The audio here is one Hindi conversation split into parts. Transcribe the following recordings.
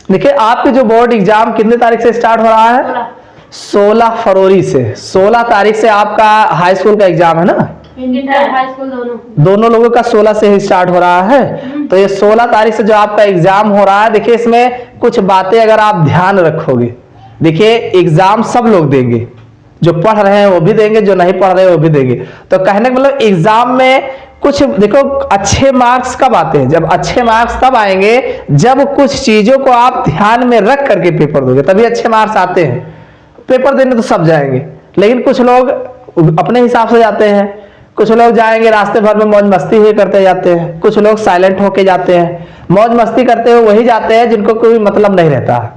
देखिए आपके जो बोर्ड एग्जाम कितने तारीख से स्टार्ट हो रहा है? 16 फरवरी से। 16 तारीख से आपका हाई स्कूल का एग्जाम है ना? इंटर हाई स्कूल दोनों लोगों का 16 से ही स्टार्ट हो रहा है। तो ये 16 तारीख से जो आपका एग्जाम हो रहा है, देखिए इसमें कुछ बातें अगर आप ध्यान रखोगे, देखिए एग्जाम सब लोग देंगे, जो पढ़ रहे हैं वो भी देंगे, जो नहीं पढ़ रहे हैं वो भी देंगे। तो कहने का मतलब एग्जाम में कुछ देखो अच्छे मार्क्स कब आते हैं? जब अच्छे मार्क्स तब आएंगे जब कुछ चीजों को आप ध्यान में रख करके पेपर दोगे, तभी अच्छे मार्क्स आते हैं। पेपर देने तो सब जाएंगे, लेकिन कुछ लोग अपने हिसाब से जाते हैं, कुछ लोग जाएंगे रास्ते भर में मौज मस्ती ही करते जाते हैं, कुछ लोग साइलेंट होके जाते हैं। मौज मस्ती करते हुए वही जाते हैं जिनको कोई मतलब नहीं रहता है।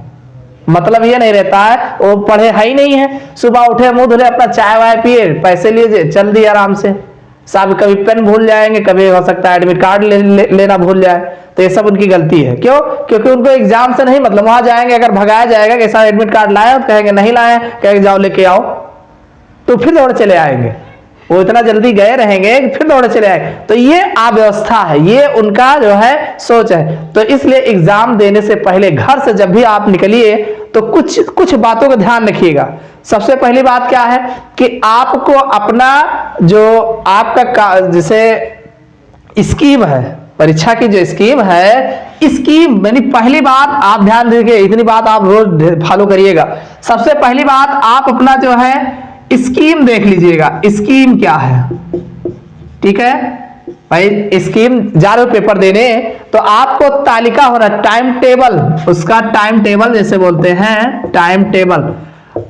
मतलब ये नहीं रहता है वो पढ़े है ही नहीं है, सुबह उठे मुंह धुले अपना चाय वाय पिए, पैसे लिए चल दिए आराम से। साहब कभी पेन भूल जाएंगे, कभी हो सकता है एडमिट कार्ड लेना भूल जाए। तो ये सब उनकी गलती है। क्यों? क्योंकि उनको एग्जाम से नहीं मतलब। वहां जाएंगे, अगर भगाया जाएगा कि साहब एडमिट कार्ड लाए, तो कहेंगे नहीं लाए, कहेंगे जाओ लेके आओ, तो फिर दौड़ चले आएंगे। वो इतना जल्दी गए रहेंगे फिर दौड़े चले आए। तो ये अव्यवस्था है, ये उनका जो है सोच है। तो इसलिए एग्जाम देने से पहले घर से जब भी आप निकलिए तो कुछ बातों का ध्यान रखिएगा। सबसे पहली बात क्या है कि आपको अपना जो आपका जैसे स्कीम है, परीक्षा की जो स्कीम है, स्कीम यानी पहली बात आप ध्यान दीजिए, इतनी बात आप रोज फॉलो करिएगा। सबसे पहली बात आप अपना जो है स्कीम देख लीजिएगा, स्कीम क्या है। ठीक है भाई, स्कीम जा रहे हो पेपर देने तो आपको तालिका होना, टाइम टेबल, उसका टाइम टेबल जैसे बोलते हैं टाइम टेबल।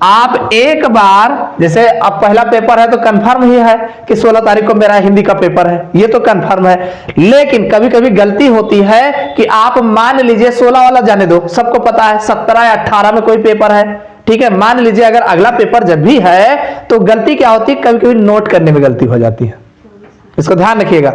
आप एक बार जैसे अब पहला पेपर है तो कंफर्म ही है कि 16 तारीख को मेरा हिंदी का पेपर है, ये तो कंफर्म है। लेकिन कभी कभी गलती होती है कि आप मान लीजिए 16 वाला जाने दो, सबको पता है 17 या 18 में कोई पेपर है। ठीक है, मान लीजिए अगर अगला पेपर जब भी है तो गलती क्या होती है, कभी कभी नोट करने में गलती हो जाती है। इसको ध्यान रखिएगा।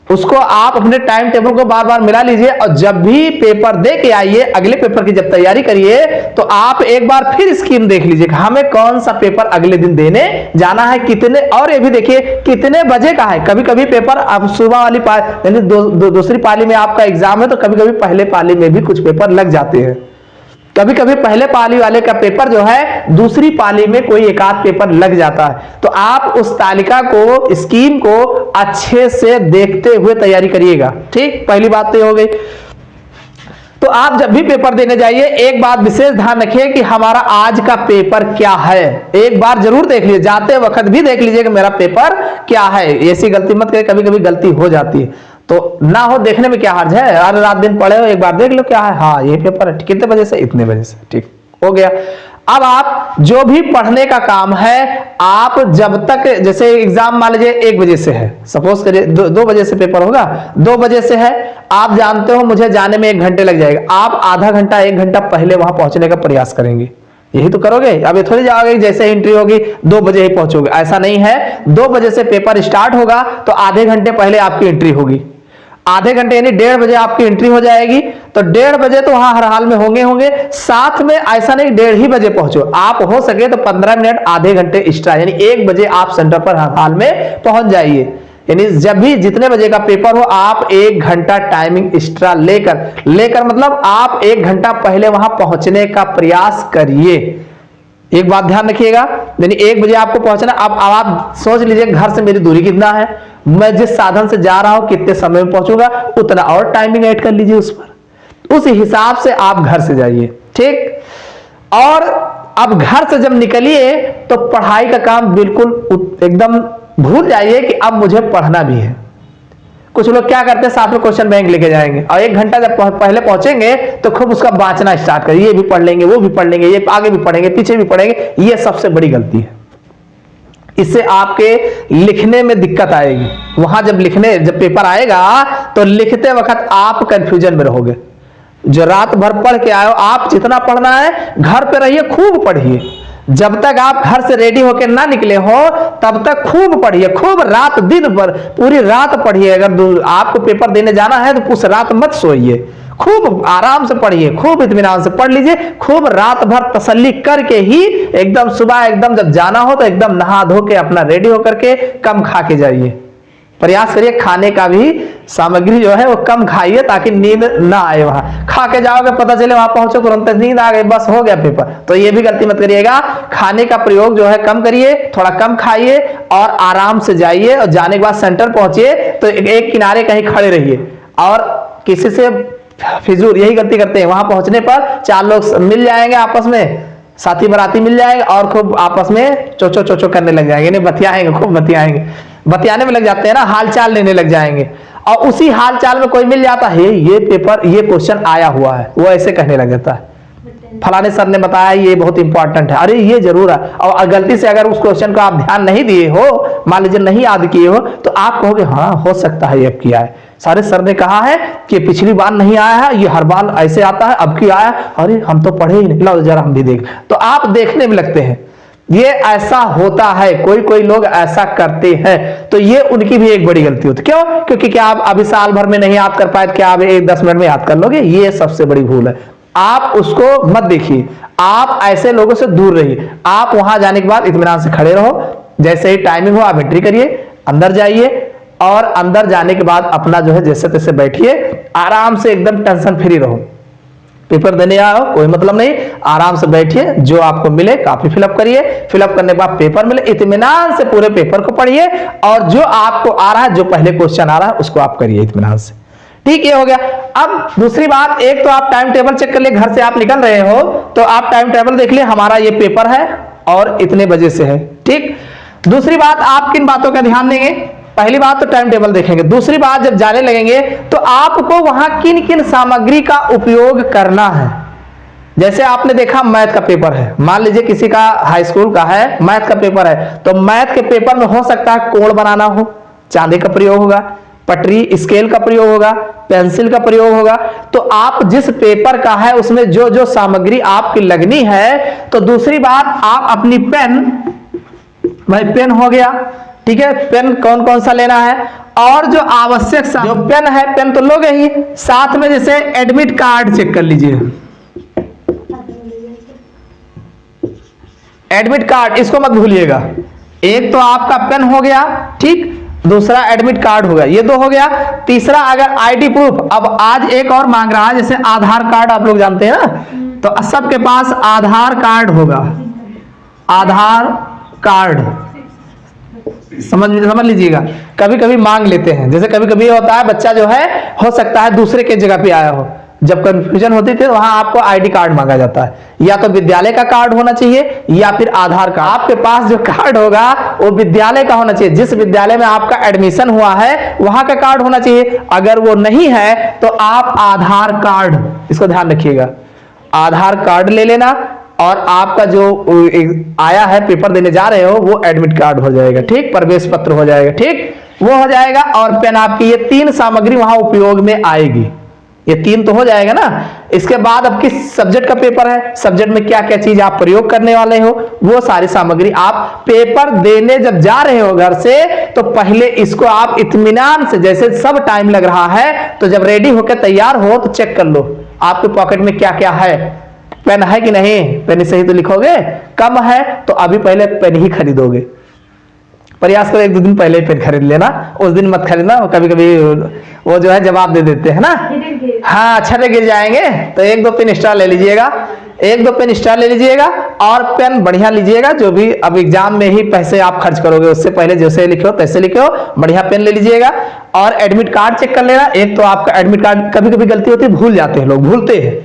उसको आप अपने टाइम टेबल को बार बार मिला लीजिए और जब भी पेपर दे के आइए, अगले पेपर की जब तैयारी करिए तो आप एक बार फिर स्कीम देख लीजिए कि हमें कौन सा पेपर अगले दिन देने जाना है, कितने, और ये भी देखिए कितने बजे का है। कभी कभी पेपर अब सुबह वाली यानी दूसरी पाली में आपका एग्जाम है तो कभी कभी पहले पाली में भी कुछ पेपर लग जाते हैं। कभी कभी पहले पाली वाले का पेपर जो है दूसरी पाली में कोई एक आध पेपर लग जाता है। तो आप उस तालिका को, स्कीम को अच्छे से देखते हुए तैयारी करिएगा। ठीक, पहली बात तो ये हो गई। तो आप जब भी पेपर देने जाइए एक बात विशेष ध्यान रखिए कि हमारा आज का पेपर क्या है। एक बार जरूर देख लीजिए, जाते वक्त भी देख लीजिए कि मेरा पेपर क्या है। ऐसी गलती मत करिए, कभी कभी गलती हो जाती है। तो ना हो देखने में क्या हर्ज है, अरे रात दिन पढ़े हो एक बार देख लो क्या है, हाँ ये पेपर है, कितने बजे से, इतने बजे से, ठीक हो गया। अब आप जो भी पढ़ने का काम है, आप जब तक जैसे एग्जाम मान लीजिए 1 बजे से है, सपोज करिए 2 बजे से पेपर होगा, 2 बजे से है, आप जानते हो मुझे जाने में 1 घंटे लग जाएगा, आप आधा घंटा 1 घंटा पहले वहां पहुंचने का प्रयास करेंगे। यही तो करोगे। अब ये थोड़ी जाओगे जैसे एंट्री होगी 2 बजे ही पहुंचोगे, ऐसा नहीं है। 2 बजे से पेपर स्टार्ट होगा तो आधे घंटे पहले आपकी एंट्री होगी, आधे घंटे यानी 1:30 बजे आपकी एंट्री हो जाएगी। तो 1:30 बजे तो वहां हर हाल में होंगे। साथ में ऐसा नहीं 1:30 ही बजे पहुंचो, आप हो सके तो 15 मिनट आधे घंटे एक्स्ट्रा यानी 1 बजे आप सेंटर पर हर हाल में पहुंच जाइए। यानी जब भी जितने बजे का पेपर हो आप 1 घंटा टाइमिंग एक्स्ट्रा लेकर मतलब आप 1 घंटा पहले वहां पहुंचने का प्रयास करिए। एक बात ध्यान रखिएगा, यानी 1 बजे आपको पहुंचना। अब आप सोच लीजिए घर से मेरी दूरी कितना है, मैं जिस साधन से जा रहा हूं कितने समय में पहुंचूंगा, उतना और टाइमिंग ऐड कर लीजिए उस पर, उस हिसाब से आप घर से जाइए। ठीक, और अब घर से जब निकलिए तो पढ़ाई का काम बिल्कुल एकदम भूल जाइए कि अब मुझे पढ़ना भी है। कुछ लोग क्या करते हैं, साथ में क्वेश्चन बैंक लेके जाएंगे और 1 घंटा जब पहले पहुंचेंगे तो खूब उसका बांचना स्टार्ट करें, ये भी पढ़ लेंगे, वो भी पढ़ लेंगे, ये आगे भी पढ़ेंगे, पीछे भी पढ़ेंगे। ये सबसे बड़ी गलती है। इससे आपके लिखने में दिक्कत आएगी। वहां जब पेपर आएगा तो लिखते वक्त आप कंफ्यूजन में रहोगे। जो रात भर पढ़ के आए हो, आप जितना पढ़ना है घर पे रहिए, खूब पढ़िए। जब तक आप घर से रेडी होकर ना निकले हो तब तक खूब पढ़िए, खूब रात दिन भर पूरी रात पढ़िए। अगर आपको पेपर देने जाना है तो उस रात मत सोइए, खूब आराम से पढ़िए, खूब इत्मीनान से पढ़ लीजिए, खूब रात भर तसल्ली करके ही एकदम सुबह एकदम जब जाना हो तो एकदम नहा धो के अपना रेडी होकर के कम खा के जाइए। प्रयास करिए खाने का भी सामग्री जो है वो कम खाइए ताकि नींद ना आए। वहां खा के जाओगे, पता चले वहां पहुंचो तुरंत नींद आ गई, बस हो गया पेपर। तो ये भी गलती मत करिएगा। खाने का प्रयोग जो है कम करिए, थोड़ा कम खाइए और आराम से जाइए। और जाने के बाद सेंटर पहुंचिए तो एक किनारे कहीं खड़े रहिए और किसी से फिजूल, यही गलती करते हैं। वहां पहुंचने पर 4 लोग मिल जाएंगे, आपस में साथी बराती मिल जाएंगे और खूब आपस में चोचो चोचो करने लग जाएंगे, नहीं बतियाएंगे, खूब बतियाएंगे, बतियाने में लग जाते हैं ना, हालचाल लेने लग जाएंगे। और उसी हालचाल में कोई मिल जाता है, ये पेपर ये क्वेश्चन आया हुआ है, वो ऐसे कहने लग जाता है, फलाने सर ने बताया ये बहुत इंपॉर्टेंट है, अरे ये जरूर है। और गलती से अगर उस क्वेश्चन को आप ध्यान नहीं दिए हो, मान लीजिए नहीं याद किए हो, तो आप कहोगे हाँ हो सकता है ये अब किया है, सारे सर ने कहा है कि पिछली बार नहीं आया है, ये हर बार ऐसे आता है, अब की आया, अरे हम तो पढ़े ही नहीं, लो जरा हम भी देख। तो आप देखने में लगते हैं, ये ऐसा होता है, कोई कोई लोग ऐसा करते हैं। तो ये उनकी भी एक बड़ी गलती होती है। क्यों? क्योंकि क्या आप अभी साल भर में नहीं याद कर पाए, क्या आप 1-10 मिनट में याद कर लोगे? ये सबसे बड़ी भूल है। आप उसको मत देखिए, आप ऐसे लोगों से दूर रहिए। आप वहां जाने के बाद इत्मीनान से खड़े रहो, जैसे ही टाइमिंग हो आप एंट्री करिए, अंदर जाइए और अंदर जाने के बाद अपना जो है जैसे तैसे बैठिए, आराम से एकदम टेंशन फ्री रहो। पेपर देने आओ कोई मतलब नहीं, आराम से बैठिए, जो आपको मिले कॉपी फिलअप करिए, फिलअप करने के बाद पेपर मिले, इत्मीनान से पूरे पेपर को पढ़िए और जो आपको आ रहा है, जो पहले क्वेश्चन आ रहा है उसको आप करिए इत्मीनान से। ठीक, ये हो गया। अब दूसरी बात, एक तो आप टाइम टेबल चेक कर लिए, घर से आप निकल रहे हो तो आप टाइम टेबल देख लिए, हमारा ये पेपर है और इतने बजे से है। ठीक, दूसरी बात, आप किन बातों का ध्यान देंगे? पहली बात तो टाइम टेबल देखेंगे। दूसरी बात, जब जाने लगेंगे तो आपको वहां किन किन सामग्री का उपयोग करना है। जैसे आपने देखा मैथ का पेपर है, मान लीजिए किसी का हाई स्कूल का है, मैथ का पेपर है, तो मैथ के पेपर में हो सकता है कोण बनाना हो, चांदी का प्रयोग होगा, पटरी स्केल का प्रयोग होगा, पेंसिल का प्रयोग होगा। तो आप जिस पेपर का है उसमें जो जो सामग्री आपकी लगनी है, तो दूसरी बात आप अपनी पेन, भाई पेन हो गया, ठीक है, पेन कौन कौन सा लेना है, और जो आवश्यक जो पेन है, पेन तो लोगे ही, साथ में जैसे एडमिट कार्ड चेक कर लीजिए, एडमिट कार्ड इसको मत भूलिएगा। एक तो आपका पेन हो गया, ठीक, दूसरा एडमिट कार्ड हो गया, ये 2 हो गया। तीसरा अगर आईडी प्रूफ, अब आज एक और मांग रहा है, जैसे आधार कार्ड आप लोग जानते हैं ना, तो सबके पास आधार कार्ड होगा, आधार कार्ड समझ लीजिएगा। कभी कभी मांग लेते हैं, जैसे कभी कभी होता है बच्चा जो है हो सकता है दूसरे के जगह पे आया हो, जब कंफ्यूजन होती थी तो वहां आपको आईडी कार्ड मांगा जाता है, या तो विद्यालय का कार्ड होना चाहिए या फिर आधार कार्ड। आपके पास जो कार्ड होगा वो विद्यालय का होना चाहिए, जिस विद्यालय में आपका एडमिशन हुआ है वहां का कार्ड होना चाहिए। अगर वो नहीं है तो आप आधार कार्ड, इसको ध्यान रखिएगा, आधार कार्ड ले लेना और आपका जो आया है पेपर देने जा रहे हो वो एडमिट कार्ड हो जाएगा, ठीक, प्रवेश पत्र हो जाएगा, ठीक, वो हो जाएगा। और पेन आपकी, ये 3 सामग्री वहां उपयोग में आएगी, ये 3 तो हो जाएगा ना। इसके बाद अब किस सब्जेक्ट का पेपर है, सब्जेक्ट में क्या क्या चीज आप प्रयोग करने वाले हो, वो सारी सामग्री आप पेपर देने जब जा रहे हो घर से, तो पहले इसको आप इत्मीनान से, जैसे सब टाइम लग रहा है, तो जब रेडी होकर तैयार हो तो चेक कर लो आपके पॉकेट में क्या क्या है, पेन है कि नहीं, पेन सही तो लिखोगे, कम है तो अभी पहले पेन ही खरीदोगे, प्रयास करो 1-2 दिन पहले ही पेन खरीद लेना, उस दिन मत खरीदना, कभी कभी वो जो है जवाब दे देते हैं ना, हाँ छठे गिर जाएंगे। तो 1-2 पेन एक्स्ट्रा ले लीजिएगा, 1-2 पेन एक्स्ट्रा ले लीजिएगा और पेन बढ़िया लीजिएगा, जो भी अब एग्जाम में ही पैसे आप खर्च करोगे उससे पहले जैसे लिखो तैसे लिखो, बढ़िया पेन ले लीजिएगा। और एडमिट कार्ड चेक कर लेना। एक तो आपका एडमिट कार्ड, कभी कभी गलती होती है, भूल जाते हैं लोग, भूलते हैं,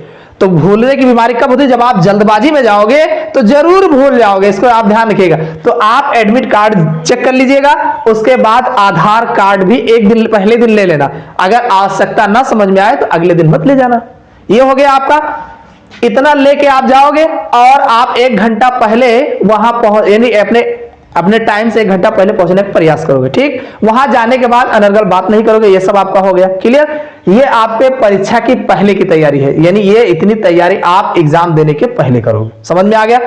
तो भूलने की बीमारी कब होती है, जब आप जल्दबाजी में जाओगे तो जरूर भूल जाओगे, इसको आप ध्यान रखिएगा। तो आप एडमिट कार्ड चेक कर लीजिएगा, उसके बाद आधार कार्ड भी एक दिन पहले दिन ले लेना, अगर आवश्यकता ना समझ में आए तो अगले दिन मत ले जाना। ये हो गया आपका, इतना लेके आप जाओगे और आप 1 घंटा पहले वहां पहुंच, यानी अपने टाइम से 1 घंटा पहले पहुंचने का प्रयास करोगे, ठीक। वहां जाने के बाद अनर्गल बात नहीं करोगे, ये सब आपका हो गया क्लियर। ये आपके परीक्षा की पहले की तैयारी है, यानी ये इतनी तैयारी आप एग्जाम देने के पहले करोगे, समझ में आ गया।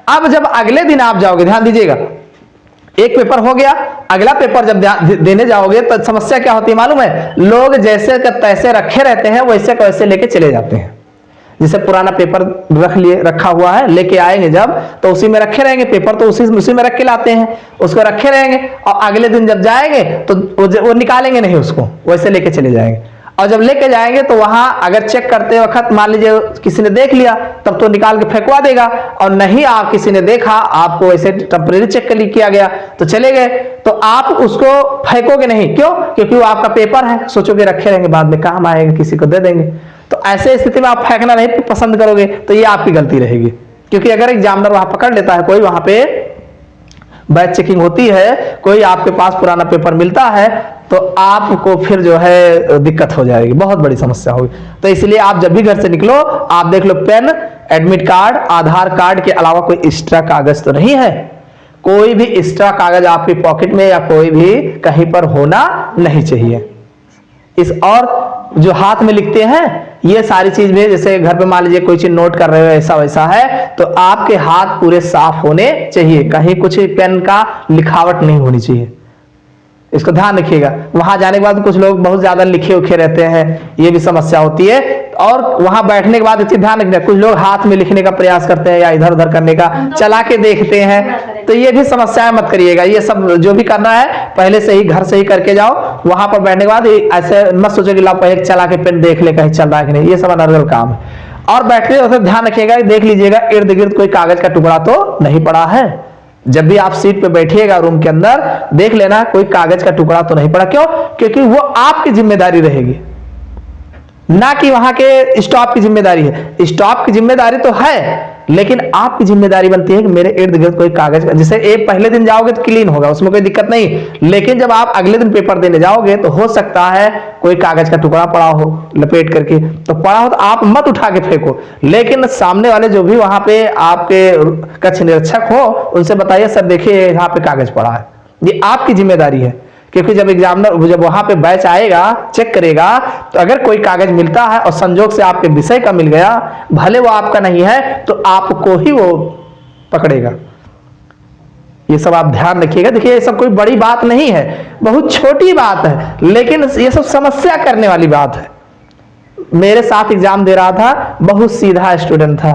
अब जब अगले दिन आप जाओगे, ध्यान दीजिएगा, एक पेपर हो गया, अगला पेपर जब देने जाओगे तो समस्या क्या होती है मालूम है, लोग जैसे तैसे रखे रहते हैं, वैसे का वैसे लेके चले जाते हैं। जैसे पुराना पेपर रखा हुआ है, लेके आएंगे जब तो उसी में रखे रहेंगे पेपर, तो उसी में रख के लाते हैं, उसको रखे रहेंगे और अगले दिन जब जाएंगे तो वो निकालेंगे नहीं, उसको वैसे लेके चले जाएंगे। और जब लेके जाएंगे तो वहां अगर चेक करते वक्त मान लीजिए किसी ने देख लिया तब तो निकाल के फेंकवा देगा, और नहीं आप किसी ने देखा, आपको वैसे टेम्परेरी चेक किया गया तो चले गए, तो आप उसको फेंकोगे नहीं। क्यों? क्योंकि वो आपका पेपर है, सोचोगे रखे रहेंगे बाद में काम आएगा, किसी को दे देंगे। तो ऐसे स्थिति में आप फेंकना नहीं पसंद करोगे, तो ये आपकी गलती रहेगी। क्योंकि अगर एग्जामिनर वहां पकड़ लेता है, कोई वहां पे बैच चेकिंग होती है, कोई आपके पास पुराना पेपर मिलता है, तो आपको फिर जो है दिक्कत हो जाएगी, बहुत बड़ी समस्या होगी। तो इसलिए आप जब भी घर से निकलो, आप देख लो पेन, एडमिट कार्ड, आधार कार्ड के अलावा कोई एक्स्ट्रा कागज तो नहीं है। कोई भी एक्स्ट्रा कागज आपकी पॉकेट में या कोई भी कहीं पर होना नहीं चाहिए। और जो हाथ में लिखते हैं ये सारी चीज में, जैसे घर पे मान लीजिए कोई चीज नोट कर रहे हो ऐसा वैसा है, तो आपके हाथ पूरे साफ होने चाहिए, कहीं कुछ पेन का लिखावट नहीं होनी चाहिए, इसको ध्यान रखिएगा। वहां जाने के बाद कुछ लोग बहुत ज्यादा लिखे उखे रहते हैं, ये भी समस्या होती है। और वहां बैठने के बाद इसी ध्यान रखना, कुछ लोग हाथ में लिखने का प्रयास करते हैं या इधर उधर करने का, चला के देखते हैं, तो ये भी समस्याएं मत करिएगा। ये सब जो भी करना है पहले से ही घर से ही करके जाओ। वहां पर बैठने के बाद ऐसे मत सोचो कि ला पहले चला के पेन देख ले कहीं चल रहा है कि नहीं, ये सब अनर्गल काम है। और बैठते वक्त ध्यान रखिएगा, देख लीजिएगा इर्द गिर्द कोई कागज का टुकड़ा तो नहीं पड़ा है। जब भी आप सीट पे बैठिएगा रूम के अंदर, देख लेना कोई कागज का टुकड़ा तो नहीं पड़ा। क्यों? क्योंकि वो आपकी जिम्मेदारी रहेगी, ना कि वहां के स्टाफ की जिम्मेदारी है। स्टाफ की जिम्मेदारी तो है, लेकिन आपकी जिम्मेदारी बनती है कि मेरे इर्द गिर्द कोई कागज का, जैसे एक पहले दिन जाओगे तो क्लीन होगा, उसमें कोई दिक्कत नहीं, लेकिन जब आप अगले दिन पेपर देने जाओगे तो हो सकता है कोई कागज का टुकड़ा पड़ा हो लपेट करके, तो पड़ा हो तो आप मत उठा के फेंको, लेकिन सामने वाले जो भी वहां पे आपके कक्ष निरीक्षक हो उनसे बताइए सर देखिए यहाँ पे कागज पड़ा है। ये आपकी जिम्मेदारी है, क्योंकि जब एग्जामिनर जब वहां पे बैच आएगा चेक करेगा, तो अगर कोई कागज मिलता है और संजोग से आपके विषय का मिल गया, भले वो आपका नहीं है, तो आपको ही वो पकड़ेगा। ये सब आप ध्यान रखिएगा। देखिए ये सब कोई बड़ी बात नहीं है, बहुत छोटी बात है, लेकिन ये सब समस्या करने वाली बात है। मेरे साथ एग्जाम दे रहा था, बहुत सीधा स्टूडेंट था,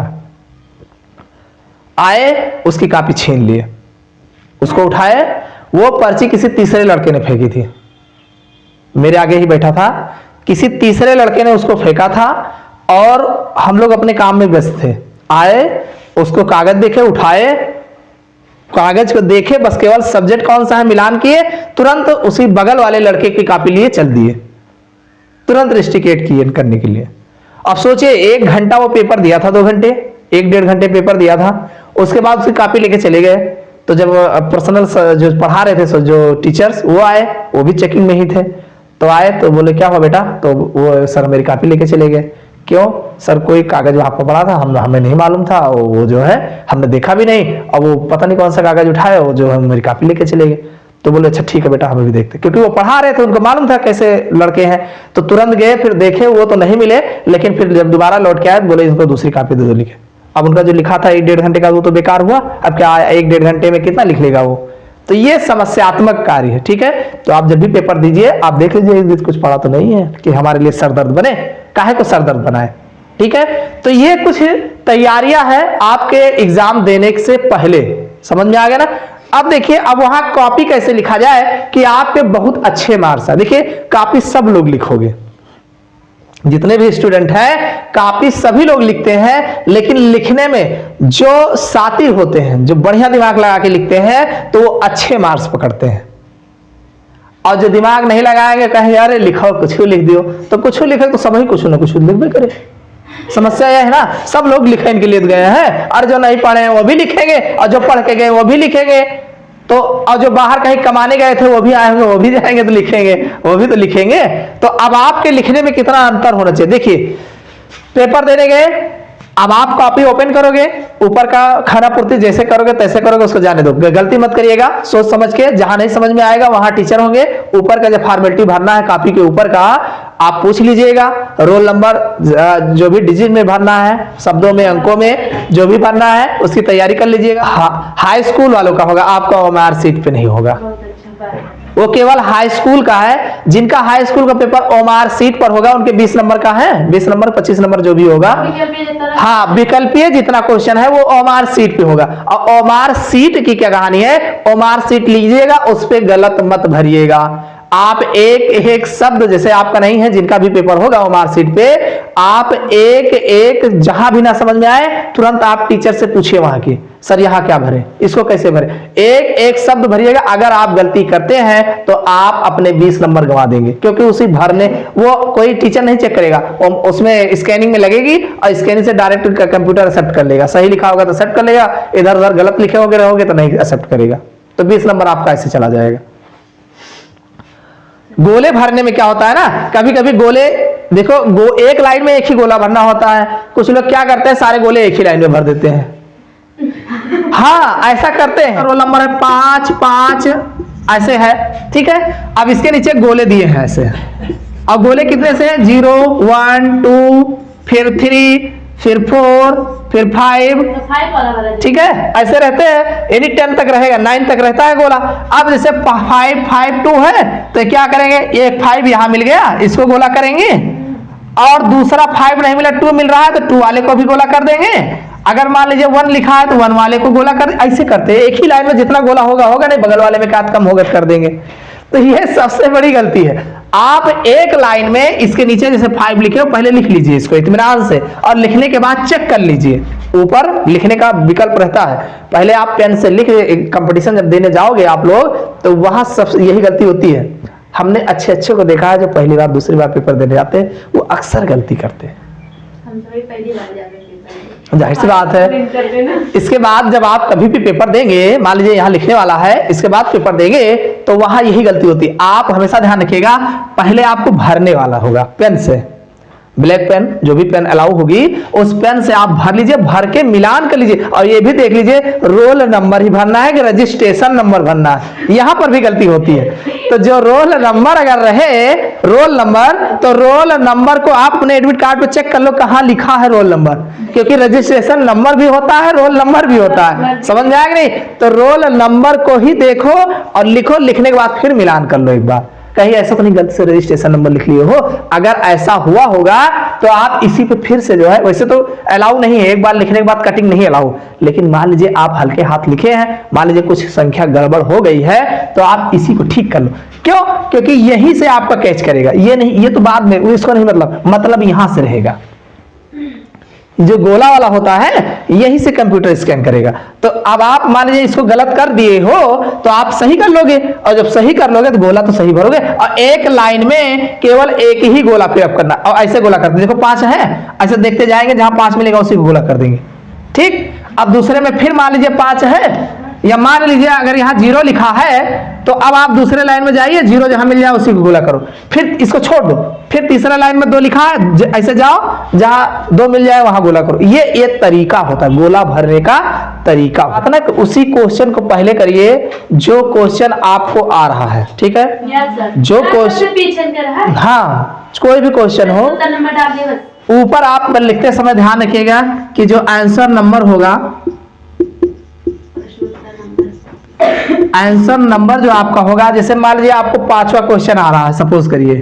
आए उसकी कॉपी छीन लिए, उसको उठाए, वो पर्ची किसी तीसरे लड़के ने फेंकी थी, मेरे आगे ही बैठा था, किसी तीसरे लड़के ने उसको फेंका था, और हम लोग अपने काम में व्यस्त थे। आए उसको कागज देखे, उठाए कागज को देखे, बस केवल सब्जेक्ट कौन सा है मिलान किए, तुरंत उसी बगल वाले लड़के की कॉपी लिए चल दिए, तुरंत रेस्टिकेट किए करने के लिए। अब सोचिए 1 घंटा वो पेपर दिया था, 2 घंटे 1-1.5 घंटे पेपर दिया था, उसके बाद उसकी कॉपी लेके चले गए। तो जब पर्सनल जो पढ़ा रहे थे जो टीचर्स वो आए, वो भी चेकिंग में ही थे, तो आए तो बोले क्या हुआ बेटा, तो वो सर मेरी कॉपी लेके चले गए। क्यों? सर कोई कागज वहां पर पड़ा था, हमें नहीं मालूम था, वो जो है हमने देखा भी नहीं, और वो पता नहीं कौन सा कागज उठाया, वो जो है मेरी कॉपी लेके चले गए। तो बोले अच्छा ठीक है बेटा हमें भी देखते, क्योंकि वो पढ़ा रहे थे, उनको मालूम था कैसे लड़के हैं, तो तुरंत गए, फिर देखे वो तो नहीं मिले, लेकिन फिर जब दोबारा लौट के आए बोले इनको दूसरी कॉपी दे दो लिखे। अब उनका जो लिखा था 1-1.5 घंटे का वो तो बेकार हुआ, अब क्या 1-1.5 घंटे में कितना लिख लेगा वो। तो ये समस्यात्मक कार्य है, ठीक है। तो आप जब भी पेपर दीजिए आप देख लीजिए कुछ पड़ा तो नहीं है कि हमारे लिए सरदर्द बने, काहे को सरदर्द बनाए, ठीक है। तो ये कुछ तैयारियां हैं आपके एग्जाम देने से पहले, समझ में आ गया ना। अब देखिए अब वहां कॉपी कैसे लिखा जाए कि आपके बहुत अच्छे मार्क्स है। देखिए कॉपी सब लोग लिखोगे, जितने भी स्टूडेंट हैं कॉपी सभी लोग लिखते हैं, लेकिन लिखने में जो साथी होते हैं, जो बढ़िया दिमाग लगा के लिखते हैं, तो वो अच्छे मार्क्स पकड़ते हैं। और जो दिमाग नहीं लगाएंगे, कहेंगे अरे लिखो कुछ लिख दियो, तो कुछ लिखे तो सभी कुछ ना कुछ लिखबे करे। समस्या यह है ना, सब लोग लिखने के लिए गए हैं, और जो नहीं पढ़े वो भी लिखेंगे, और जो पढ़ के गए वो भी लिखेंगे। तो और जो बाहर कहीं कमाने गए थे वो भी आएंगे, वो भी जाएंगे तो लिखेंगे, वो भी तो लिखेंगे। तो अब आपके लिखने में कितना अंतर होना चाहिए। देखिए पेपर देने गए, अब आप कॉपी ओपन करोगे, ऊपर का खाना पूर्ति जैसे करोगे तैसे करोगे, उसको जाने दो, गलती मत करिएगा, सोच समझ के। जहां नहीं समझ में आएगा वहां टीचर होंगे, ऊपर का जो फॉर्मेलिटी भरना है कॉपी के ऊपर का आप पूछ लीजिएगा, रोल नंबर जो भी डिजिट में भरना है, शब्दों में अंकों में जो भी भरना है उसकी तैयारी कर लीजिएगा। हाई स्कूल वालों का होगा, आपका मार्कशीट पे नहीं होगा। वो केवल हाई स्कूल का है। जिनका हाई स्कूल का पेपर ओमार सीट पर होगा उनके 20 नंबर का है, 20 नंबर 25 नंबर जो भी होगा। हाँ, विकल्पीय जितना क्वेश्चन है वो ओमार सीट पे होगा। और ओमार सीट की क्या कहानी है, ओमार सीट लीजिएगा, उस पे गलत मत भरिएगा। आप एक एक शब्द, जैसे आपका नहीं है, जिनका भी पेपर होगा ओमार सीट पे, आप एक एक जहां भी ना समझ में आए तुरंत आप टीचर से पूछिए वहां की, सर यहाँ क्या भरे, इसको कैसे भरे, एक एक शब्द भरिएगा। अगर आप गलती करते हैं तो आप अपने 20 नंबर गंवा देंगे, क्योंकि उसी भरने वो कोई टीचर नहीं चेक करेगा, उसमें स्कैनिंग में लगेगी और स्कैनिंग से डायरेक्ट कंप्यूटर एक्सेप्ट कर लेगा। सही लिखा होगा तो एक्सेप्ट कर लेगा, इधर उधर गलत लिखे होगे रहोगे तो नहीं एक्सेप्ट करेगा। तो 20 नंबर आपका ऐसे चला जाएगा। गोले भरने में क्या होता है ना, कभी कभी गोले देखो, एक लाइन में एक ही गोला भरना होता है। कुछ लोग क्या करते हैं, सारे गोले एक ही लाइन में भर देते हैं। हाँ, ऐसा करते हैं। रोल नंबर है 5 5 ऐसे है, ठीक है। अब इसके नीचे गोले दिए हैं ऐसे, अब गोले कितने से, 0 1 2 फिर 3 फिर 4 फिर 5, ठीक है, ऐसे रहते हैं। यानी 10 तक रहेगा, 9 तक रहता है गोला। अब जैसे 5 5 2 है तो क्या करेंगे, एक 5 यहां मिल गया, इसको गोला करेंगे, और दूसरा 5 नहीं मिला, 2 मिल रहा है तो 2 वाले को भी गोला कर देंगे। अगर मान लीजिए 1 लिखा है तो 1 वाले को गोला कर, ऐसे करते हैं। एक ही लाइन में जितना गोला होगा होगा, नहीं बगल वाले में काट कम होगा कर देंगे। तो ये सबसे बड़ी गलती है। आप एक लाइन में इसके नीचे जैसे 5 लिखे हो, पहले लिख लीजिए इसको इत्मीनान से, और लिखने के बाद चेक कर लीजिए। ऊपर लिखने का विकल्प रहता है, पहले आप पेन से लिख, कंपटीशन जब देने जाओगे आप लोग तो वहां सब यही गलती होती है। हमने अच्छे अच्छे को देखा है जो पहली बार दूसरी बार पेपर देने जाते हैं, वो अक्सर गलती करते हैं। हम तो पहली बार जाते हैं, जाहिर सी बात है। इसके बाद जब आप कभी भी पेपर देंगे, मान लीजिए यहाँ लिखने वाला है, इसके बाद पेपर देंगे तो वहां यही गलती होती है। आप हमेशा ध्यान रखिएगा, पहले आपको भरने वाला होगा पेन से, ब्लैक पेन जो भी पेन अलाउ होगी उस पेन से आप भर लीजिए, भर के मिलान कर लीजिए। और ये भी देख लीजिए रोल नंबर ही भरना है कि रजिस्ट्रेशन नंबर भरना है, यहां पर भी गलती होती है। तो जो रोल नंबर अगर रहे रोल नंबर, तो रोल नंबर को आप अपने एडमिट कार्ड पे चेक कर लो कहां लिखा है रोल नंबर, क्योंकि रजिस्ट्रेशन नंबर भी होता है, रोल नंबर भी होता है, समझ में आएगा नहीं। तो रोल नंबर को ही देखो और लिखो, लिखने के बाद फिर मिलान कर लो एक बार, कहीं ऐसा तो नहीं गलती से रजिस्ट्रेशन नंबर लिख लिए हो। अगर ऐसा हुआ होगा तो आप इसी पे फिर से जो है, वैसे तो अलाउ नहीं है, एक बार लिखने के बाद कटिंग नहीं अलाउ, लेकिन मान लीजिए आप हल्के हाथ लिखे हैं, मान लीजिए कुछ संख्या गड़बड़ हो गई है तो आप इसी को ठीक कर लो। क्यों, क्योंकि यहीं से आपका कैच करेगा, ये नहीं, ये तो बाद में, इसको नहीं, मतलब यहां से रहेगा। जो गोला वाला होता है यही से कंप्यूटर स्कैन करेगा। तो अब आप मान लीजिए इसको गलत कर दिए हो तो आप सही कर लोगे, और जब सही कर लोगे तो गोला तो सही भरोगे, और एक लाइन में केवल एक ही गोला पे अप करना। और ऐसे गोला करते, देखो 5 है, ऐसे देखते जाएंगे, जहां 5 मिलेगा उसी को गोला कर देंगे, ठीक। अब दूसरे में फिर मान लीजिए 5 है, या मान लीजिए अगर यहाँ 0 लिखा है तो अब आप दूसरे लाइन में जाइए, 0 जहां मिल जाए उसी को गोला करो, फिर इसको छोड़ दो, फिर तीसरा लाइन में 2 लिखा है, ऐसे जाओ, जहां 2 मिल जाए वहां गोला करो। ये तरीका होता है गोला भरने का तरीका होता है ना। उसी क्वेश्चन को पहले करिए जो क्वेश्चन आपको आ रहा है, ठीक है। जो क्वेश्चन, हाँ कोई भी क्वेश्चन हो, ऊपर आप लिखते समय ध्यान रखिएगा कि जो आंसर नंबर होगा, आंसर नंबर जो आपका होगा, जैसे मान लीजिए आपको 5वां क्वेश्चन आ रहा है सपोज करिए,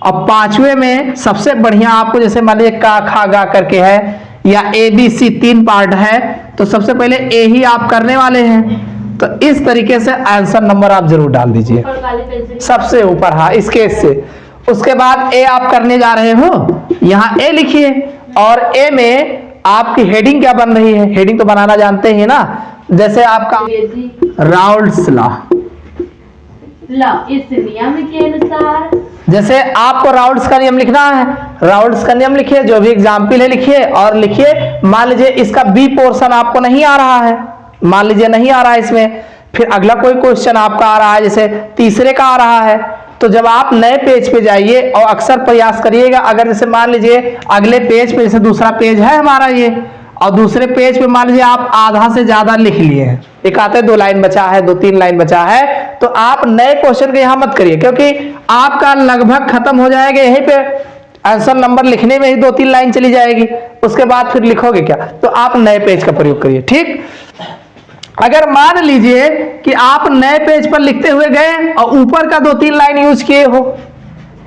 अब 5वें में सबसे बढ़िया आपको जैसे मान लीजिए का खा गा करके है, या ABC 3 पार्ट है, तो सबसे पहले ए ही आप करने वाले हैं। तो इस तरीके से आंसर नंबर आप जरूर डाल दीजिए सबसे ऊपर, हाँ स्केच से। उसके बाद ए आप करने जा रहे हो, यहाँ ए लिखिए, और ए में आपकी हेडिंग क्या बन रही है, हेडिंग तो बनाना जानते ही ना, जैसे आपका राउल्ट्स लॉ, इस नियम के अनुसार, जैसे आपको राउल्ट्स का नियम लिखना है, राउल्ट्स का नियम लिखिए, जो भी एग्जाम्पल है लिखिए, और लिखिए मान लीजिए इसका बी पोर्शन आपको नहीं आ रहा है, मान लीजिए नहीं आ रहा है इसमें, फिर अगला कोई क्वेश्चन आपका आ रहा है, जैसे तीसरे का आ रहा है, तो जब आप नए पेज पे जाइए और अक्सर प्रयास करिएगा, अगर जैसे मान लीजिए अगले पेज पे, जैसे दूसरा पेज है हमारा ये, और दूसरे पेज पे मान लीजिए आप आधा से ज्यादा लिख लिए हैं, एक आते 2 लाइन बचा है, 2-3 लाइन बचा है, तो आप नए क्वेश्चन को यहां मत करिए, क्योंकि आपका लगभग खत्म हो जाएगा यहीं पे, आंसर नंबर लिखने में ही 2-3 लाइन चली जाएगी, उसके बाद फिर लिखोगे क्या, तो आप नए पेज का प्रयोग करिए, ठीक। अगर मान लीजिए कि आप नए पेज पर लिखते हुए गए और ऊपर का 2-3 लाइन यूज किए हो,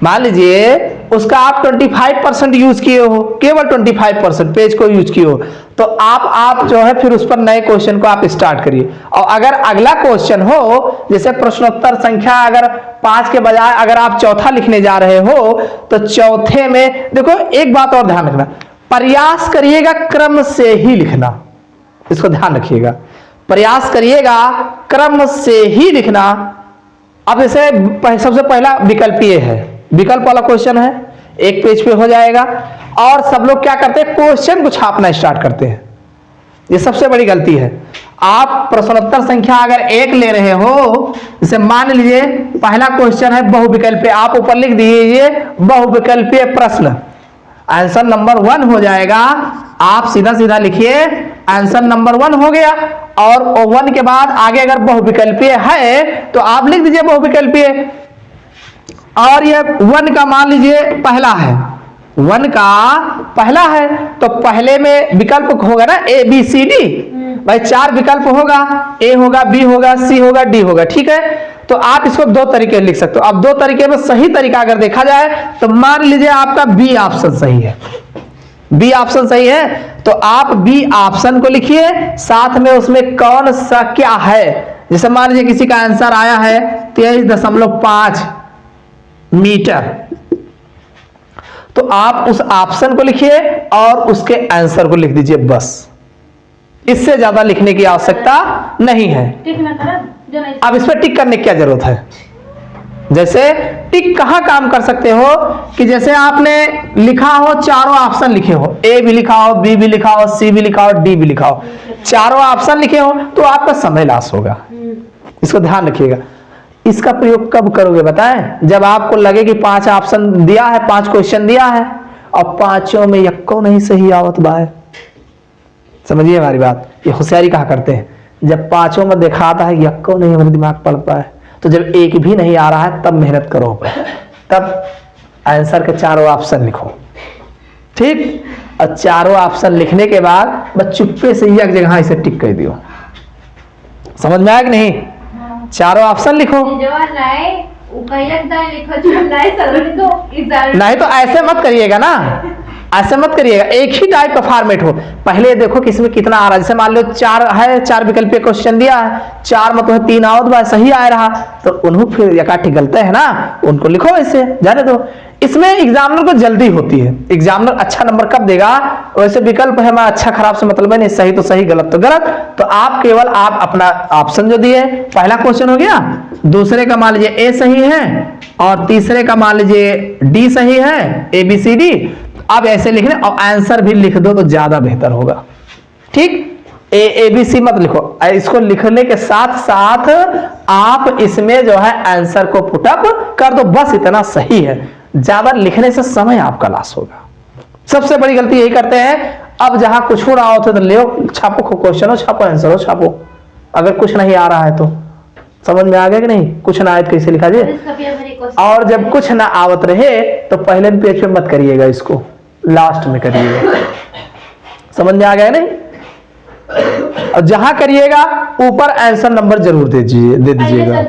मान लीजिए उसका आप 25% यूज किए हो, केवल 25% पेज को यूज किए हो, तो आप जो है फिर उस पर नए क्वेश्चन को आप स्टार्ट करिए। और अगर अगला क्वेश्चन हो, जैसे प्रश्नोत्तर संख्या अगर 5 के बजाय अगर आप चौथा लिखने जा रहे हो, तो चौथे में देखो एक बात और ध्यान रखना, प्रयास करिएगा क्रम से ही लिखना, इसको ध्यान रखिएगा, प्रयास करिएगा क्रम से ही लिखना। अब जैसे सबसे पहला विकल्प ये है, विकल्प वाला क्वेश्चन है, एक पेज पे हो जाएगा, और सब लोग क्या करते हैं, क्वेश्चन को छापना स्टार्ट करते हैं। ये सबसे बड़ी गलती है। आप प्रश्नोत्तर संख्या अगर 1 ले रहे हो, जैसे मान लीजिए पहला क्वेश्चन है बहुविकल्पीय, आप ऊपर लिख दीजिए बहुविकल्पीय प्रश्न, आंसर नंबर 1 हो जाएगा। आप सीधा सीधा लिखिए आंसर नंबर 1 हो गया, और 1 के बाद आगे अगर बहुविकल्पीय है तो आप लिख दीजिए बहुविकल्पीय। और ये 1 का मान लीजिए पहला है, 1 का पहला है, तो पहले में विकल्प होगा ना ए बी सी डी, भाई 4 विकल्प होगा, ए होगा, बी होगा, सी होगा, डी होगा, ठीक है। तो आप इसको 2 तरीके लिख सकते हो। अब 2 तरीके में सही तरीका अगर देखा जाए तो मान लीजिए आपका बी ऑप्शन सही है, बी ऑप्शन सही है, तो आप बी ऑप्शन को लिखिए, साथ में उसमें कौन सा क्या है। जैसे मान लीजिए किसी का आंसर आया है 23.5 मीटर, तो आप उस ऑप्शन को लिखिए और उसके आंसर को लिख दीजिए, बस, इससे ज्यादा लिखने की आवश्यकता नहीं है। अब इस पर टिक करने की क्या जरूरत है। जैसे टिक कहां काम कर सकते हो कि जैसे आपने लिखा हो, चारों ऑप्शन लिखे हो, ए भी लिखा हो, बी भी लिखा हो, सी भी लिखा हो, डी भी लिखा हो, चारों ऑप्शन लिखे हो, तो आपका समय लॉस होगा, इसको ध्यान रखिएगा। इसका प्रयोग कब करोगे बताएं, जब आपको लगे कि 5 ऑप्शन दिया है, 5 क्वेश्चन दिया है और 5 में यक्को नहीं सही आवत बा है। समझिए हमारी बात, ये होशियारी कहा करते हैं। जब 5 में दिखाता है यक्को नहीं हमारे दिमाग पड़ता है, तो जब एक भी नहीं आ रहा है तब मेहनत करो, तब आंसर के 4 ऑप्शन लिखो, ठीक। और 4 ऑप्शन लिखने के बाद बस चुप्पे से एक जगह इसे टिक कर दियो। समझ में आया कि नहीं। 4 ऑप्शन लिखो, नहीं तो ऐसे मत करिएगा ना, ऐसे मत करिएगा, एक ही टाइप का फॉर्मेट हो। पहले देखो किसमें कितना आ रहा है, जैसे मान लो 4 है, 4 विकल्पीय क्वेश्चन दिया है, 4 में तो 3 आवत बा सही आ रहा, तो उन्हों फिर एकाठी गलते है ना, उनको लिखो ऐसे, जाने दो। इसमें एग्जामिनर को जल्दी होती है, एग्जामिनर अच्छा नंबर कब देगा, वैसे विकल्प है, अच्छा खराब से मतलब है नहीं, सही तो सही गलत तो गलत, तो आप केवल आप अपना ऑप्शन जो दिए, पहला क्वेश्चन हो गया, दूसरे का मान लीजिए ए सही है और तीसरे का मान लीजिए डी सही है, ए बी सी डी। अब ऐसे लिखने और आंसर भी लिख दो तो ज्यादा बेहतर होगा, ठीक। ए बी सी मत लिखो, इसको लिखने के साथ साथ आप इसमें जो है आंसर को पुटअप कर दो, बस इतना सही है। ज्यादा लिखने से समय आपका लॉस होगा, सबसे बड़ी गलती यही करते हैं। अब जहां कुछ हो रहा होता तो ले छापो, क्वेश्चन हो छापो, आंसर हो छापो, अगर कुछ नहीं आ रहा है तो। समझ में आ गया कि नहीं, कुछ ना आए तो कैसे लिखा जाए। और जब कुछ ना आवत रहे तो पहले पेज पे मत करिएगा, इसको लास्ट में करिएगा। समझ में आ गया नहीं। और जहां करिएगा ऊपर आंसर नंबर जरूर दे दीजिएगा।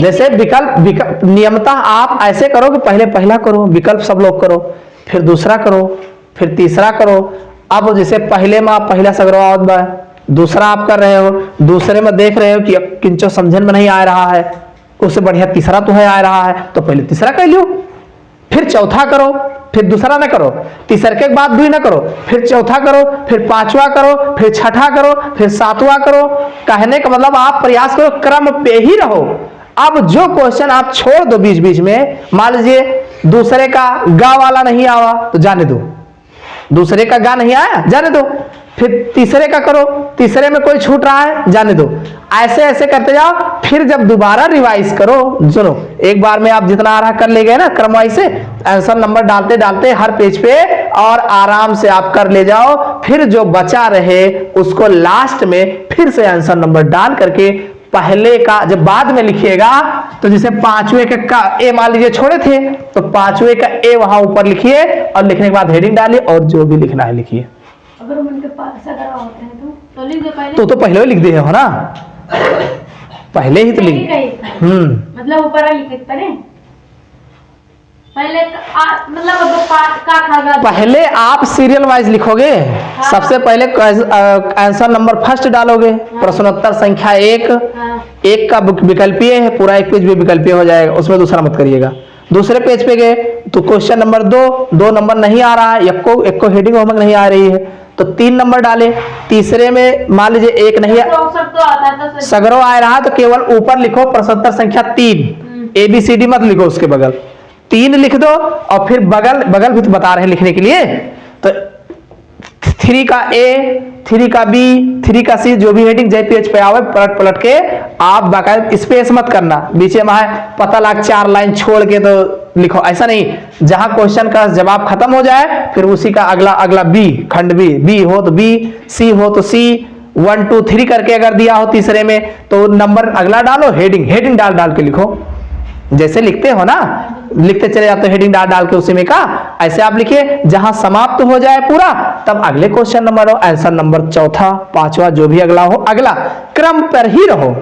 जैसे विकल्प नियमतः आप ऐसे करो कि पहले पहला करो, विकल्प सब लोग करो, फिर दूसरा करो, फिर तीसरा करो। अब जैसे पहले में आप पहला सगरो आवत बा, दूसरा आप कर रहे हो, दूसरे में देख रहे हो कि किंचो समझन में नहीं आ रहा है, उससे बढ़िया तीसरा तो है आ रहा है, तो पहले तीसरा कर लो, फिर चौथा करो, फिर दूसरा ना करो, तीसरे के बाद 2 ना करो, फिर चौथा करो, फिर 5वां करो, फिर 6ठा करो, फिर 7वां करो। कहने का मतलब आप प्रयास करो, क्रम पे ही रहो। अब जो क्वेश्चन आप छोड़ दो बीच बीच में, मान लीजिए दूसरे का गा वाला नहीं आवा तो जाने दो, दूसरे का गा नहीं आया जाने दो, फिर तीसरे का करो, तीसरे में कोई छूट रहा है जाने दो, ऐसे ऐसे करते जाओ। फिर जब दोबारा रिवाइज करो, सुनो, एक बार में आप जितना आ रहा कर ले गए ना क्रमवाइज से, आंसर नंबर डालते डालते हर पेज पे और आराम से आप कर ले जाओ। फिर जो बचा रहे उसको लास्ट में फिर से आंसर नंबर डाल करके पहले का जब बाद में लिखिएगा, तो जैसे 5वें का ए मान लीजिए छोड़े थे, तो 5वें का ए वहां ऊपर लिखिए और लिखने के बाद हेडिंग डालिए और जो भी लिखना है लिखिए। अगर हम उनके पास अगर होते हैं तो लिख दो पहले। तो पहले ही लिख दिए हो ना, पहले ही तो लिख। मतलब ऊपर लिखे पहले मतलब का खागा। पहले आप सीरियल वाइज लिखोगे। हाँ। सबसे पहले आंसर नंबर फर्स्ट डालोगे। हाँ। प्रश्नोत्तर संख्या 1। हाँ। 1 का विकल्पीय है, पूरा एक पेज भी विकल्पीय हो जाएगा, उसमें दूसरा मत करिएगा। दूसरे पेज पे गए तो क्वेश्चन नंबर 2 नंबर नहीं आ रहा है, एक को हेडिंग होमवर्क नहीं आ रही है तो 3 नंबर डाले। तीसरे में मान लीजिए 1 नहीं तो सगरो आ रहा तो केवल ऊपर लिखो प्रश्नोत्तर संख्या 3। ABCD मत लिखो, उसके बगल 3 लिख दो और फिर बगल भी तो बता रहे हैं लिखने के लिए। तो 3 का A, 3 का B, 3 का C, जो भी हेडिंग जय पेज पे आवे पलट के आप बाकायदा स्पेस मत करना, बीच में है पता लग 4 लाइन छोड़ के तो लिखो, ऐसा नहीं। जहां क्वेश्चन का जवाब खत्म हो जाए फिर उसी का अगला B खंड B हो तो B, C हो तो C, 1 2 3 करके अगर दिया हो तीसरे में तो नंबर अगला डालो, हेडिंग डाल के लिखो। जैसे लिखते हो ना, लिखते चले जाते हो हेडिंग डाल के उसी में का, ऐसे आप लिखिए। जहां समाप्त हो जाए पूरा तब अगले क्वेश्चन नंबर हो, आंसर नंबर चौथा, पांचवा जो भी अगला हो, अगला क्रम पर ही रहो।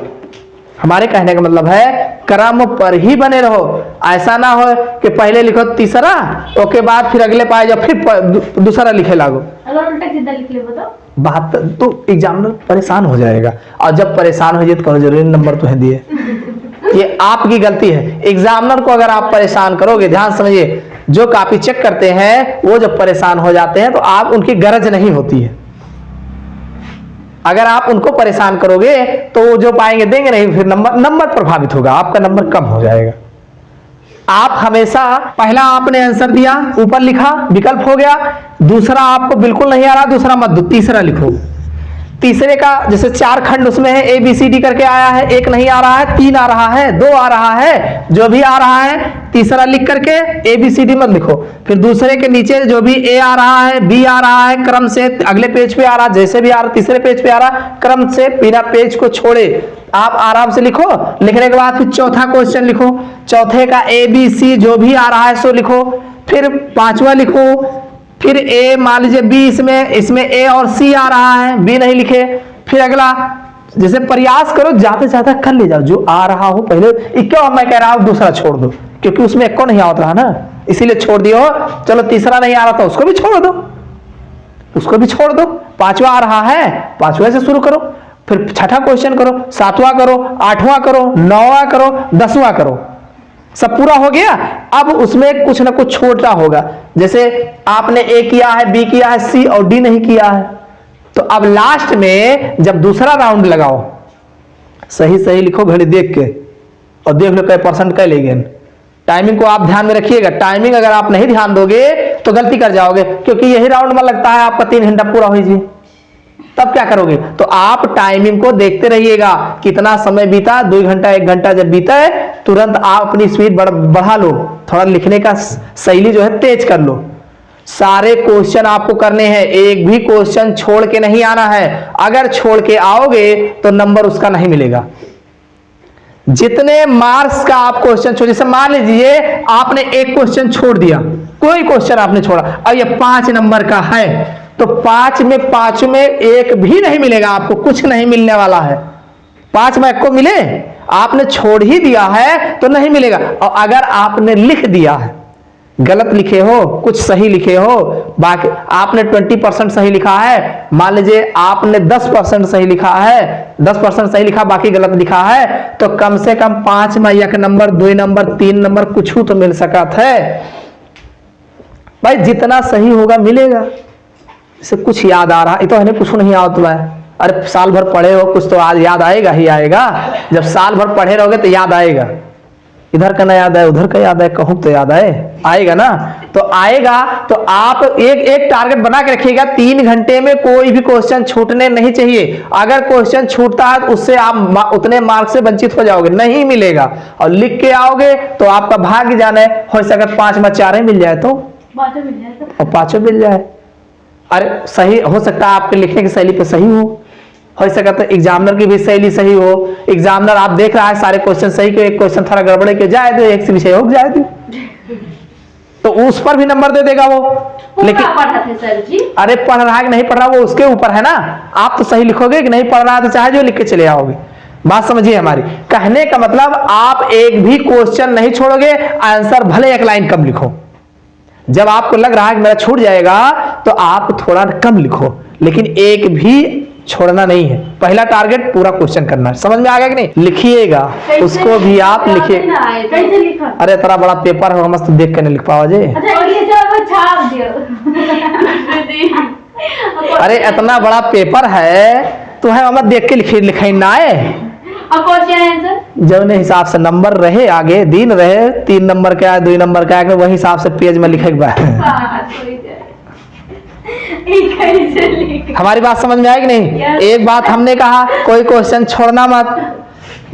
हमारे कहने का मतलब है क्रम पर ही बने रहो। ऐसा ना हो कि पहले लिखो तीसरा उसके बाद फिर अगले पाए जाओ फिर दूसरा लिखे लागो। अगर उल्टा सीधा लिख ले तो बात तो एग्जामिनर परेशान हो जाएगा, और जब परेशान हो जाए तो जरूरी नंबर तो है दिए। ये आपकी गलती है। एग्जामिनर को अगर आप परेशान करोगे, ध्यान समझिए, जो कॉपी चेक करते हैं वो जब परेशान हो जाते हैं तो आप उनकी गरज नहीं होती है। अगर आप उनको परेशान करोगे तो वो जो पाएंगे देंगे नहीं, फिर नंबर प्रभावित होगा, आपका नंबर कम हो जाएगा। आप हमेशा पहला आपने आंसर दिया, ऊपर लिखा, विकल्प हो गया, दूसरा आपको बिल्कुल नहीं आ रहा, दूसरा मत दो, तीसरा लिखो। तीसरे का जैसे 4 खंड उसमें है, ABCD करके आया है, 1 नहीं आ रहा है, 3 आ रहा है, 2 आ रहा है, जो भी आ रहा है तीसरा लिख करके ABCD मत लिखो। फिर दूसरे के नीचे जो भी A आ रहा है, B आ रहा है, क्रम से अगले पेज पे आ रहा, जैसे भी आ रहा तीसरे पेज पे आ रहा, क्रम से बिना पेज को छोड़े आप आराम से लिखो। लिखने के बाद फिर चौथा क्वेश्चन लिखो, चौथे का ABC जो भी आ रहा है सो लिखो, फिर पांचवा लिखो, फिर A मान लीजिए B, इसमें A और C आ रहा है, B नहीं लिखे। फिर अगला जैसे प्रयास करो ज्यादा से ज्यादा कर ले जाओ, जो आ रहा हो पहले। क्यों मैं कह रहा हूं दूसरा छोड़ दो, क्योंकि उसमें एक को नहीं आता रहा ना, इसीलिए छोड़ दियो। चलो तीसरा नहीं आ रहा था उसको भी छोड़ दो, उसको भी छोड़ दो। पांचवा आ रहा है, पांचवा से शुरू करो, फिर छठा क्वेश्चन करो, सातवां करो, आठवां करो, नौवां करो, 10वां करो। सब पूरा हो गया। अब उसमें कुछ ना कुछ छोटा होगा, जैसे आपने A किया है, B किया है, C और D नहीं किया है, तो अब लास्ट में जब दूसरा राउंड लगाओ, सही लिखो घड़ी देख के, और देख लो कै परसेंट कै लेंगे। टाइमिंग को आप ध्यान में रखिएगा, टाइमिंग अगर आप नहीं ध्यान दोगे तो गलती कर जाओगे, क्योंकि यही राउंड में लगता है आपका 3 घंटा पूरा हो जी, तब क्या करोगे? तो आप टाइमिंग को देखते रहिएगा, कितना समय बीता, 2 घंटा 1 घंटा जब बीता है तुरंत आप अपनी स्पीड बढ़ा लो, थोड़ा लिखने का शैली जो है तेज कर लो। सारे क्वेश्चन आपको करने हैं, एक भी क्वेश्चन छोड़ के नहीं आना है। अगर छोड़ के आओगे तो नंबर उसका नहीं मिलेगा। जितने मार्क्स का आप क्वेश्चन छोड़, जैसे मान लीजिए आपने एक क्वेश्चन छोड़ दिया, कोई क्वेश्चन आपने छोड़ा, अब ये 5 नंबर का है तो 5 में एक भी नहीं मिलेगा, आपको कुछ नहीं मिलने वाला है। 5 में 1 को मिले, आपने छोड़ ही दिया है तो नहीं मिलेगा। और अगर आपने लिख दिया है, गलत लिखे हो, कुछ सही लिखे हो, बाकी आपने 20% सही लिखा है, मान लीजिए आपने 10% सही लिखा है, 10% सही लिखा, बाकी गलत लिखा है, तो कम से कम 5 में 1 नंबर, 2 नंबर, 3 नंबर कुछ तो मिल सका था भाई। जितना सही होगा मिलेगा। इसे कुछ याद आ रहा, ये तो है कुछ नहीं याद हुआ है। अरे साल भर पढ़े हो, कुछ तो आज याद आएगा ही आएगा। जब साल भर पढ़े रहोगे तो याद आएगा, इधर का ना याद आए उधर का याद आए, कहूं तो याद आएगा ना। तो आएगा तो आप एक टारगेट बना के रखिएगा, 3 घंटे में कोई भी क्वेश्चन छूटने नहीं चाहिए। अगर क्वेश्चन छूटता है तो उससे आप उतने मार्क्स से वंचित हो जाओगे, नहीं मिलेगा। और लिख के आओगे तो आपका भाग्य जाना है, हो सके 5 में 4 मिल जाए तो, और 5 मिल जाए। अरे सही हो सकता है आपके लिखने की शैली पे सही हो सका तो एग्जामिनर की भी शैली सही हो। एग्जामिनर आप देख रहा है सारे क्वेश्चन सही के, एक क्वेश्चन थोड़ा गड़बड़े के जाए तो एक से विषय हो जाए तो तो उस पर भी नंबर दे देगा वो। लेकिन पढ़ा थे सर जी। अरे पढ़ रहा है कि नहीं पढ़ रहा वो उसके ऊपर है ना, आप तो सही लिखोगे कि नहीं पढ़ रहा तो चाहे जो लिख के चले आओगे। बात समझिए हमारी, कहने का मतलब आप एक भी क्वेश्चन नहीं छोड़ोगे, आंसर भले एक लाइन कम लिखो। जब आपको लग रहा है कि मेरा छूट जाएगा तो आप थोड़ा कम लिखो, लेकिन एक भी छोड़ना नहीं है। पहला टारगेट पूरा क्वेश्चन करना है। समझ में आ गया कि नहीं? लिखिएगा उसको भी आप लिखिए। कैसे लिखा? अरे तेरा बड़ा पेपर है, मस्त देख के नहीं लिख पाओ जे। अच्छा ये जो छाप दियो। अरे इतना बड़ा पेपर है तो है मत देख के लिखे लिखाई ना है। अब क्वेश्चन आंसर जो ने हिसाब से नंबर रहे, आगे दिन रहे, 3 नंबर का 2 नंबर का, वही हिसाब से पेज में लिखे हमारी बात समझ में आएगी नहीं? एक बात हमने कहा कोई क्वेश्चन छोड़ना मत।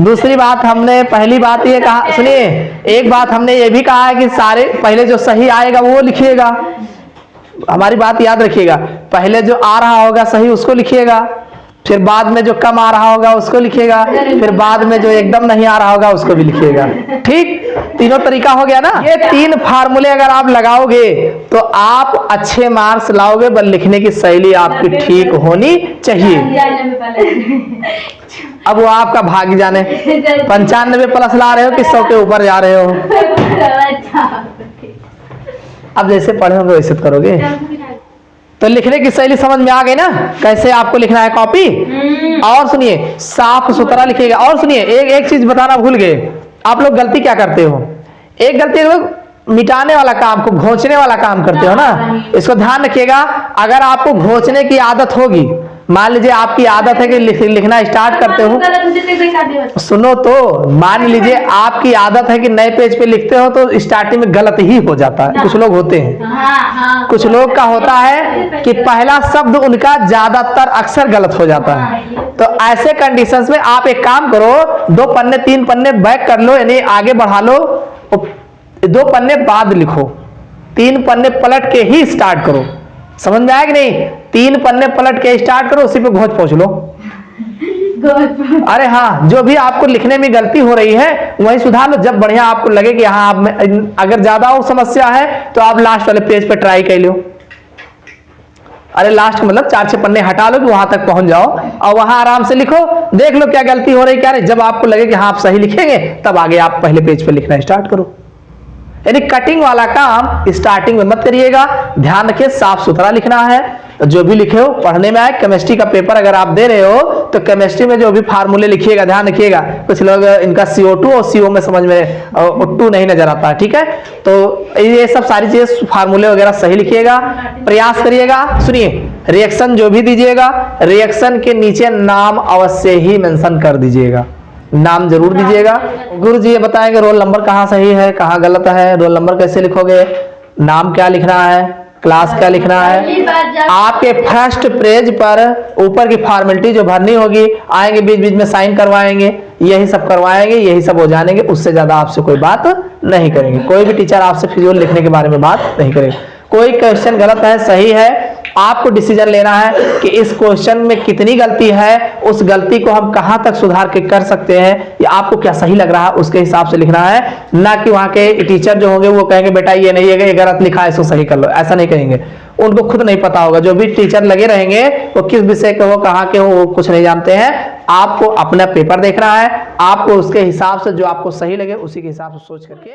दूसरी बात हमने पहली बात ये कहा, सुनिए, एक बात हमने ये भी कहा है कि सारे पहले जो सही आएगा वो लिखिएगा। हमारी बात याद रखिएगा, पहले जो आ रहा होगा सही उसको लिखिएगा, फिर बाद में जो कम आ रहा होगा उसको लिखिएगा, फिर बाद में जो एकदम नहीं आ रहा होगा उसको भी लिखिएगा। ठीक, तीनों तरीका हो गया ना। ये 3 फार्मूले अगर आप लगाओगे तो आप अच्छे मार्क्स लाओगे, बस लिखने की शैली आपकी ठीक होनी चाहिए। अब वो आपका भाग्य जाने 95 प्लस ला रहे हो कि 100 के ऊपर जा रहे हो। अब जैसे पढ़े होंगे वैसे करोगे। तो लिखने की शैली समझ में आ गई ना, कैसे आपको लिखना है कॉपी। और सुनिए, साफ सुथरा लिखिएगा। और सुनिए, एक चीज बताना भूल गए, आप लोग गलती क्या करते हो, एक गलती लोग मिटाने वाला काम को घोंचने वाला काम करते हो ना। इसको ध्यान रखिएगा, अगर आपको घोंचने की आदत होगी, मान लीजिए आपकी आदत है कि लिखना स्टार्ट करते हो, सुनो तो, मान लीजिए आपकी आदत है कि नए पेज पे लिखते हो तो स्टार्टिंग में गलत ही हो जाता है। कुछ लोग होते हैं, कुछ लोग का होता है कि पहला शब्द उनका ज्यादातर अक्सर गलत हो जाता है। तो ऐसे कंडीशंस में आप एक काम करो, 2 पन्ने 3 पन्ने बैक कर लो, यानी आगे बढ़ा लो, 2 पन्ने बाद लिखो, 3 पन्ने पलट के ही स्टार्ट करो। समझ में आया कि नहीं? 3 पन्ने पलट के स्टार्ट करो, उसी पे घोंच पहुंच लो। अरे हाँ, जो भी आपको लिखने में गलती हो रही है वही सुधार लो। जब बढ़िया आपको लगे कि हाँ आप में अगर ज्यादा वो समस्या है तो आप लास्ट वाले पेज पे ट्राई कर लो। अरे लास्ट मतलब 4-6 पन्ने हटा लो कि वहां तक पहुंच जाओ और वहां आराम से लिखो, देख लो क्या गलती हो रही क्या नहीं। जब आपको लगे कि हाँ आप सही लिखेंगे तब आगे आप पहले पेज पे लिखना स्टार्ट करो। यानी कटिंग वाला काम स्टार्टिंग में मत करिएगा, ध्यान रखिए साफ सुथरा लिखना है। जो भी लिखे हो पढ़ने में आए। केमिस्ट्री का पेपर अगर आप दे रहे हो तो केमिस्ट्री में जो भी फार्मूले लिखिएगा ध्यान रखिएगा, कुछ लोग इनका CO2 और CO में समझ में O2 नहीं नजर आता है। ठीक है, तो ये सब सारी चीजें फार्मूले वगैरह सही लिखिएगा, प्रयास करिएगा। सुनिए, रिएक्शन जो भी दीजिएगा, रिएक्शन के नीचे नाम अवश्य ही मेंशन कर दीजिएगा, नाम जरूर दीजिएगा। गुरु जी ये बताएंगे रोल नंबर कहाँ सही है कहाँ गलत है, रोल नंबर कैसे लिखोगे, नाम क्या लिखना है, क्लास क्या लिखना है। आपके फर्स्ट पेज पर ऊपर की फॉर्मेलिटी जो भरनी होगी, आएंगे बीच बीच में साइन करवाएंगे, यही सब करवाएंगे, यही सब हो जानेंगे। उससे ज्यादा आपसे कोई बात नहीं करेंगे। कोई भी टीचर आपसे फिजिकल लिखने के बारे में बात नहीं करेगा। कोई क्वेश्चन गलत है सही है, आपको डिसीजन लेना है कि इस क्वेश्चन में कितनी गलती है, उस गलती को हम कहां तक सुधार के कर सकते हैं, या आपको क्या सही लग रहा है उसके हिसाब से लिखना है। ना कि वहां के टीचर जो होंगे वो कहेंगे बेटा ये नहीं है, ये गलत लिखा है इसको सही कर लो, ऐसा नहीं कहेंगे। उनको खुद नहीं पता होगा, जो भी टीचर लगे रहेंगे वो किस विषय के हो कहाँ के हो वो कुछ नहीं जानते हैं। आपको अपना पेपर देखना है, आपको उसके हिसाब से जो आपको सही लगे उसी के हिसाब से सोच करके